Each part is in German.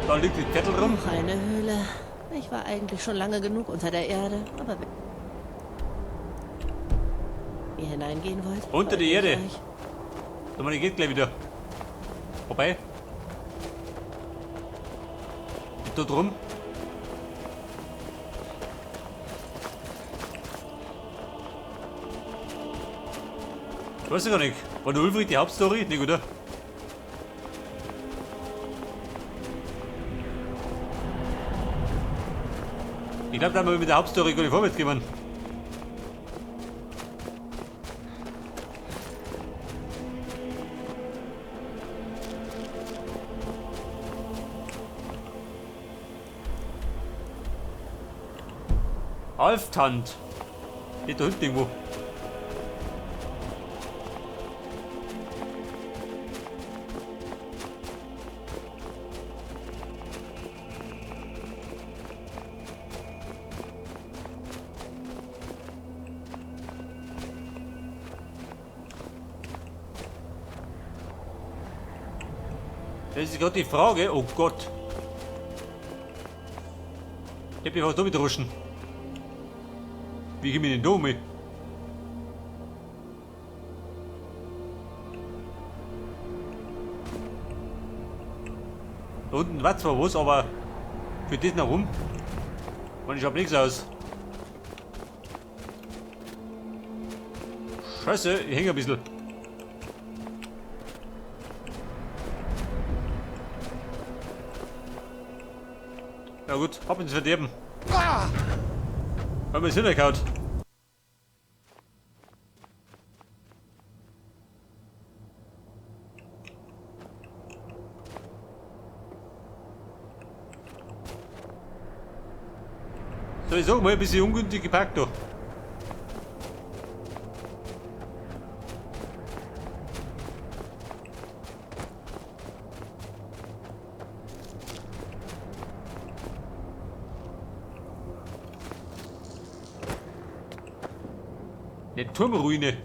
Da liegt die Kettel rum. Noch eine Höhle. Ich war eigentlich schon lange genug unter der Erde, aber wenn ihr hineingehen wollt... Unter die folge ich Erde. euch. Sag mal, die geht gleich wieder. Vorbei. Und dort rum. Ich weiß ja gar nicht. War der Ulfried die Hauptstory? Nicht, oder? Ich glaube, da haben wir mit der Hauptstory gar nicht vorwärts gekommen. Alftand. Steht da hinten irgendwo. Das ist gerade die Frage. Oh Gott. Ich hab mich was da mitruschen. Wie gehen wir denn da um? Da unten war zwar was, aber für das nach rum. Man, ich hab nichts aus. Scheiße, ich hänge ein bisschen. Ja gut, hab ins Verderben. Haben wir es hingehauen. So, ich sag mal, ein bisschen ungünstig gepackt da. Eine Turmruine.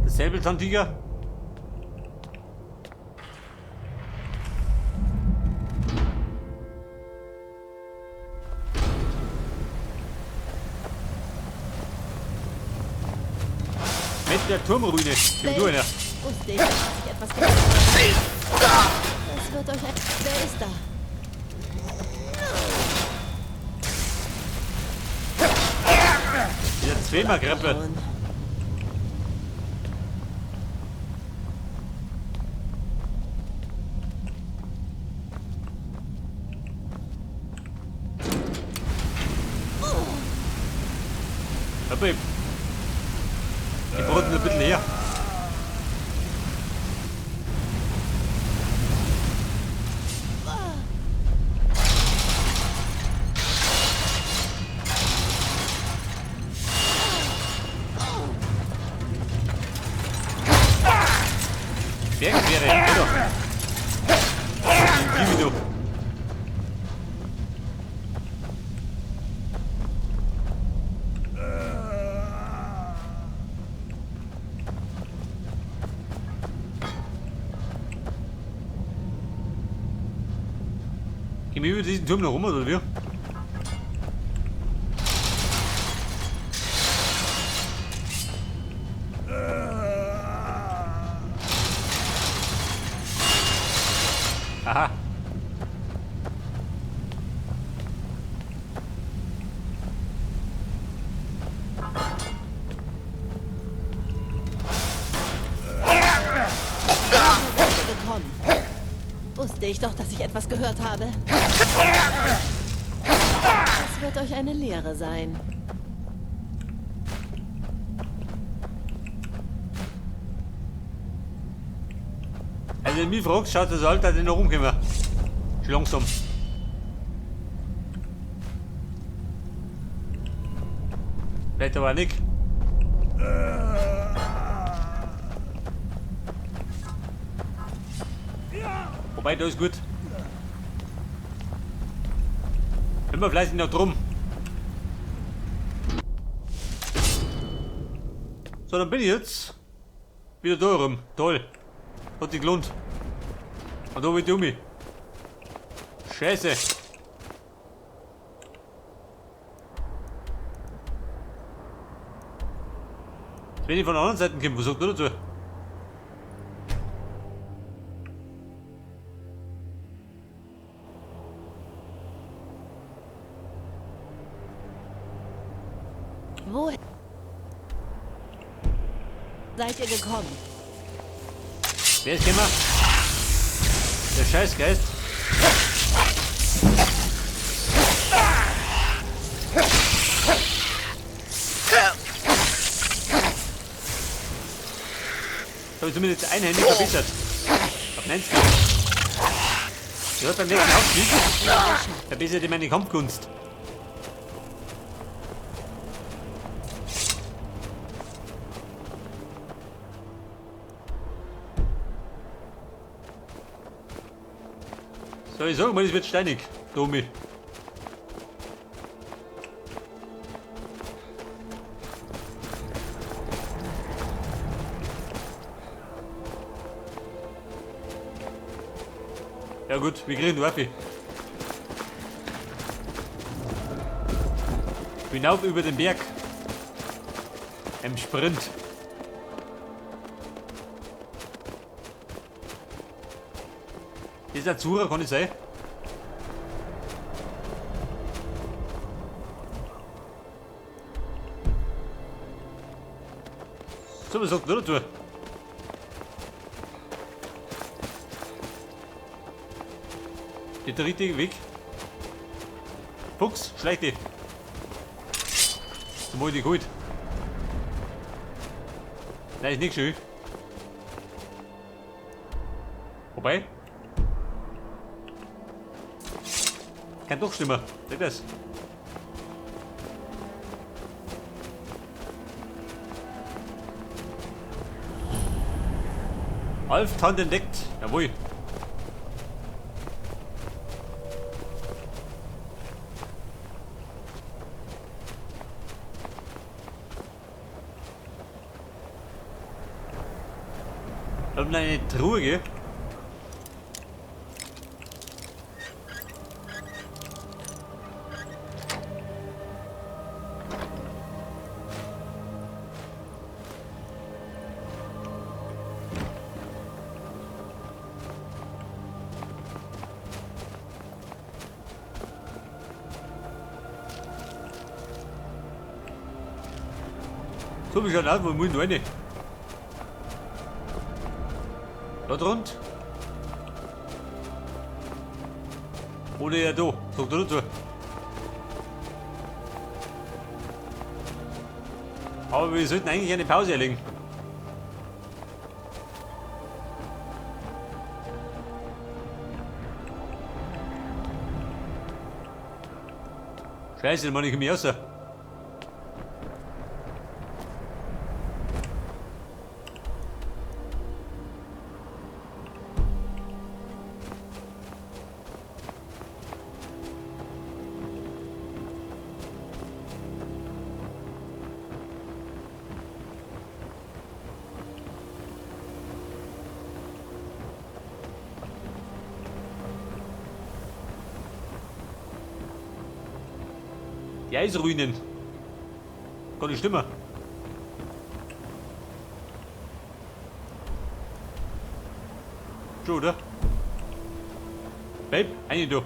Das Säbelzahntiger. Mit der Turmruine. Gib du einer. Wusste ich, dass ich etwas gehört habe. Das wird euch... Wer ist da? Wieder zweimal Greppe. Und Aber ich brauche ein bisschen her. Bergbeere, oder? Gib mir Gehen wir über diesen Turm noch rum, oder wie? Aha. gekommen. Wusste ich doch, dass ich etwas gehört habe. Das wird euch eine Lehre sein. Also wenn du mich fragst, schaut das alt, dass ich noch rumkomme. Schon langsam. Vielleicht aber nicht. Wobei, da ist gut. Immer fleißig noch drum. So, dann bin ich jetzt wieder da rum. Toll. Hat sich gelohnt. Und da will ich um mich. Scheiße. Jetzt bin ich von der anderen Seite gekommen. Was sagt du dazu? Woher seid ihr gekommen? Wer ist gekommen? Der Scheißgeist. Da habe ich zumindest einhändig verbessert. Auf 90. Ich hab beim nächsten Aufstieg verbessert meine Kampfkunst. So, ich sag mal, es wird steinig, Domi. Ja gut, wir kriegen die Waffe. Hinauf über den Berg. Im Sprint. Ist der Zuhörer, kann ich sein? So, was sagt du dazu? Geht der richtige Weg? Fuchs, schleich dich. So wollte ich gut. Nein, ist nicht schön. Wobei? Kann doch stimmen. Sag das. Alftand entdeckt. Jawohl. Und eine Truhe, gell? So, wie schaut aus, wo muss ich noch rein? Da drunter? Oder ja da? Sag du dazu. Aber wir sollten eigentlich eine Pause erlegen. Scheiße, dann mach ich mich raus. Die Eisruinen. Kann nicht stimmen. Schon, oder? Babe, eine du.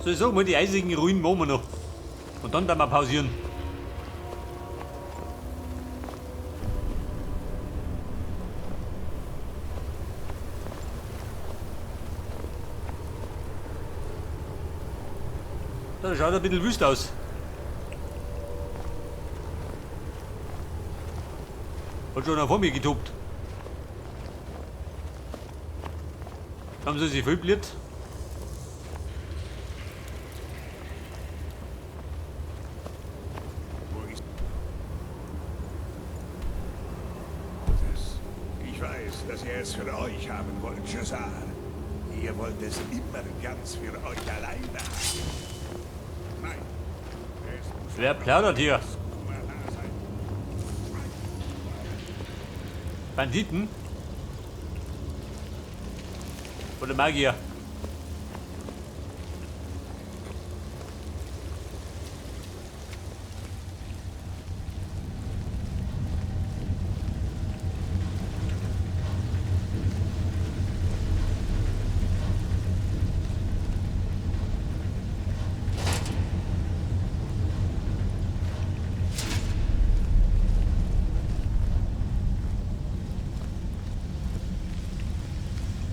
So, ich sag mal, die eisigen Ruinen machen wir noch. Und dann wir pausieren. Das schaut ein bisschen wüst aus. Hat schon vor mir getobt. Haben sie sich viel blöd? Ich weiß, dass ihr es für euch haben wollt, Cesar. Ihr wollt es immer ganz für euch alleine haben. Nein, Wer plaudert hier? Banditen? Oder Magier?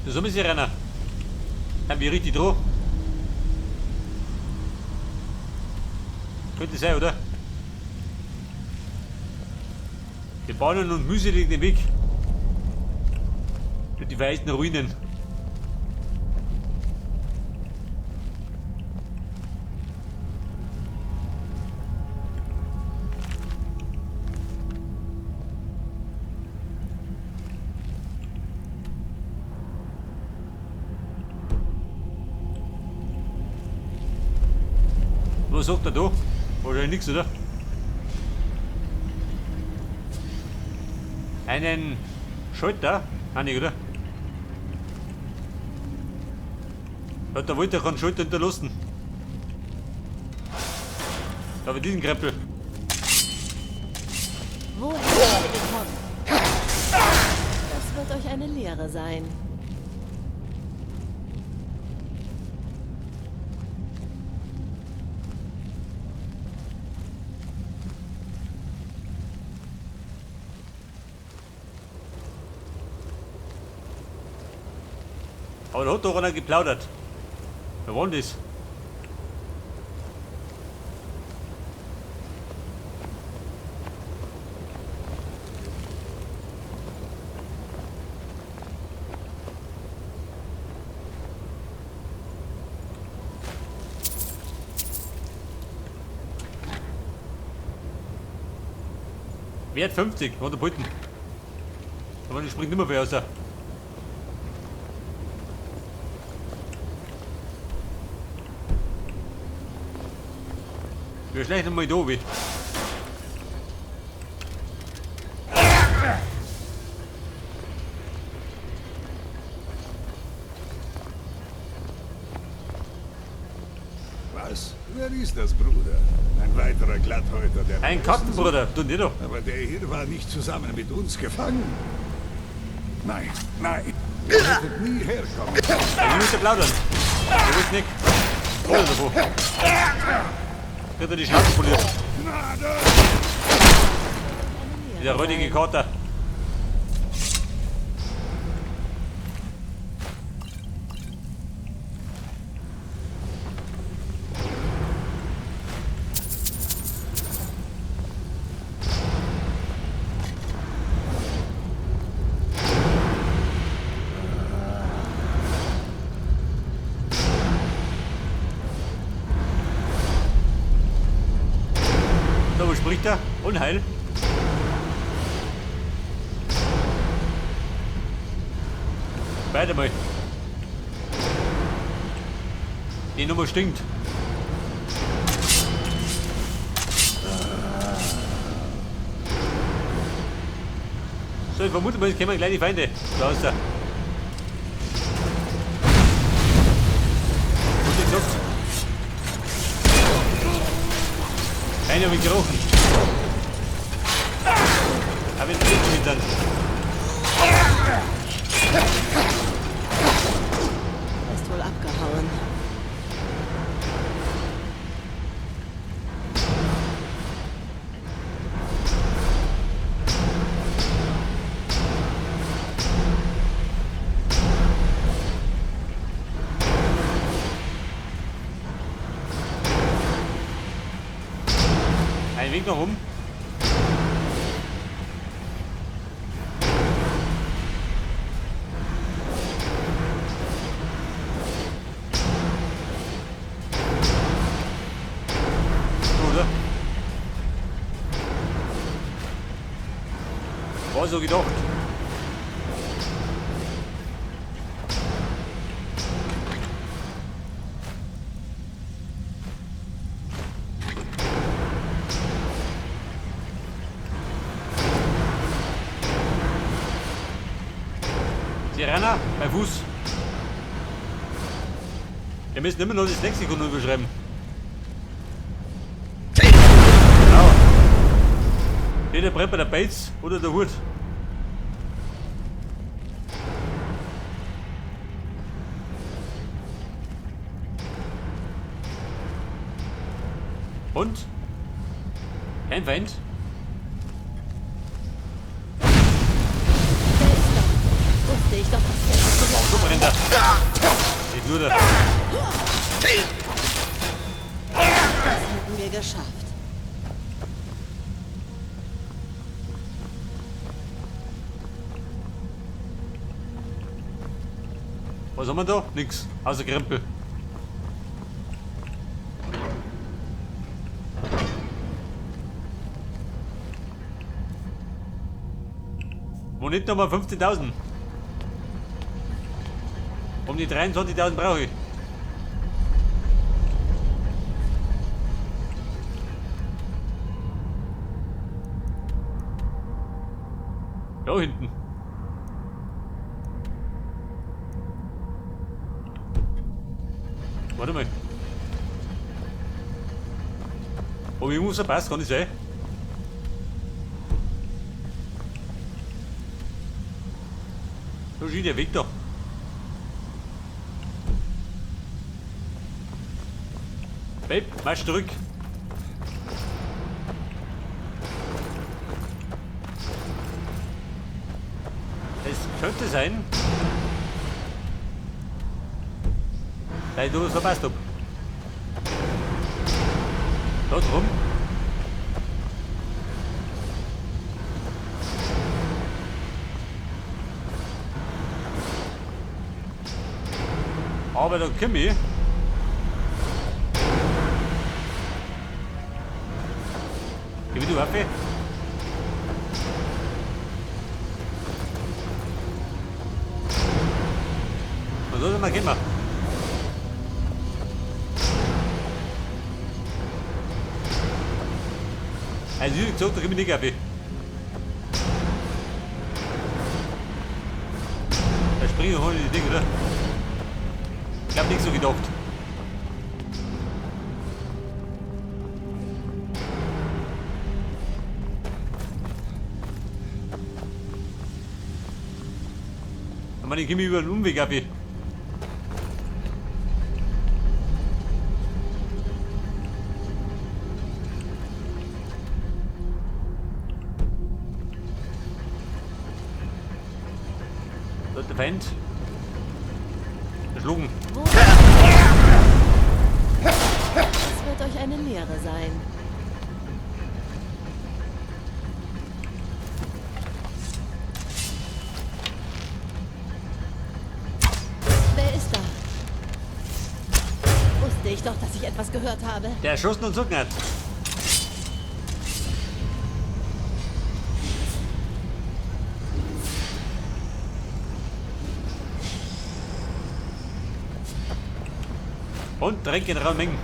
So müssen sie rennen. Haben wir richtig drauf? Könnte sein, oder? Wir bahnen uns mühselig den Weg durch die weißen Ruinen. Was sagt er da? Wahrscheinlich nichts, oder? Einen Schalter? Ah, nicht, oder? Hat der Walter keinen Schalter hinterlassen? Da habe ich diesen Krempel. Woher seid ihr gekommen? Das wird euch eine Lehre sein. Aber da hat doch einer geplaudert. Wer war denn das? Wert 50, war der Pulten. Aber das springt nicht mehr viel raus. Wir schleichen mal da oben. Was? Wer ist das, Bruder? Ein weiterer Glatthäuter, der... Ein Kartenbruder, du nicht doch. Aber der hier war nicht zusammen mit uns gefangen. Nein, nein. Ihr hättet nie herkommen. Ich muss ja plaudern. Du willst nicht. Oder davon. Wird er die Schnauze poliert. Der räudige Kater. So, wo spricht er? Unheil. Weiter mal. Die Nummer stinkt. So, ich vermute mal, jetzt kommen gleich die Feinde. Da ist er. Was ist gesagt? Einer mit gerochen. Aber jetzt geht's mit dann. Ist wohl abgehauen. Ein Weg noch rum. Oder? War so gedacht. Piranha, bei Fuß. Wir müssen immer noch das Lexikon überschreiben. Genau. Entweder brennt bei der Bates oder der Hut. Und? Kein Feind? Wer ist da? Wusste ich doch, dass der etwas gehört So brennt er. Nicht nur der. Das hätten wir geschafft. Was haben wir da? Nix. Außer Krempel. Wo nicht nochmal 15.000? Um die 23.000 brauche ich. Da hinten. Warte mal. Ob ich muss verpasst, kann ich sein. Da steht der Weg da. Babe, marsch zurück. Es könnte sein, dass ich da was verpasst hab. Da drum. Aber da komm ich. Gib mir die Waffe. Was soll mal gehen? Also wie gesagt, da gib mir die Waffe. Da springen wir die Dinge, oder? Ich hab nicht so gedacht. Aber ich geh mir über den Umweg ab. Da ist der Feind. Geschlagen. Es wird euch eine Lehre sein. Wer ist da? Wusste ich doch, dass ich etwas gehört habe. Der erschossen und zucken hat. Und Dreck in rauen Mengen.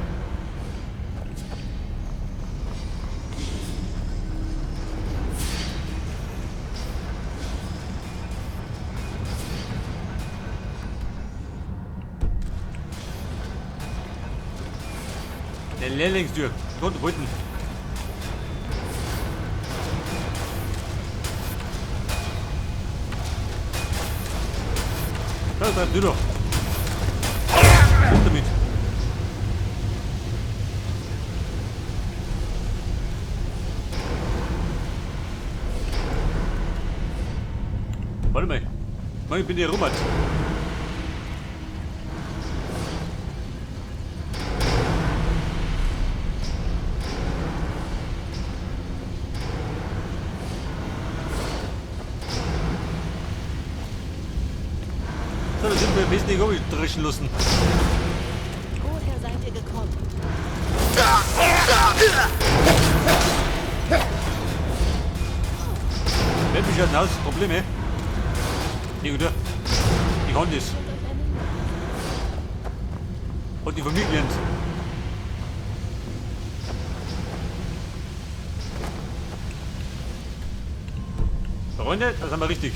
Der Lehrlingstür. Konnte wollten. Da bleibt du noch. Und damit. Warte mal. Ich bin hier rum. So, da sind wir ein bisschen durchdrischen lassen. Woher seid ihr gekommen? Wer mich halt aus? Probleme? Nee, oder? Ich kann das. Und die Familien. Freunde, das haben wir richtig.